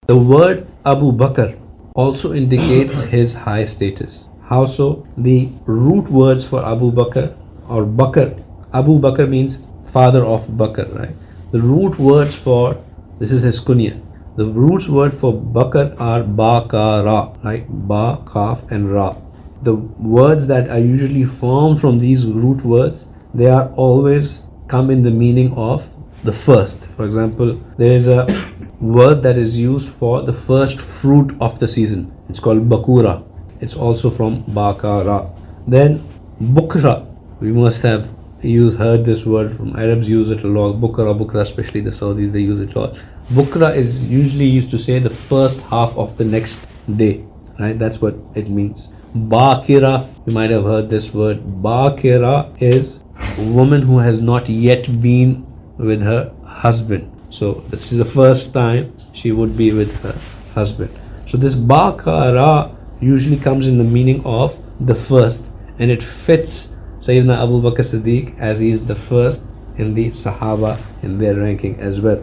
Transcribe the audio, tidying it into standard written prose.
The word Abu Bakr also indicates his high status. How so? The root words for Abu Bakr or Bakr, Abu Bakr means father of Bakr, right? The root words for, this is his kunya. The root word for Bakr are ba, ka, ra, right? Ba, kaf and ra. The words that are usually formed from these root words, they are always come in the meaning of the first. For example, there is a word that is used for the first fruit of the season. It's called bakura. It's also from bakara. Then bukra, we must have heard this word from Arabs, use it a lot. Bukra, especially the Saudis, they use it a lot. Bukra is usually used to say the first half of the next day, right? That's what it means. Bakira, you might have heard this word. Bakira is a woman who has not yet been with her husband. So this is the first time she would be with her husband. So this Bakara usually comes in the meaning of the first, and it fits Sayyidina Abu Bakr Siddiq as he is the first in the Sahaba in their ranking as well.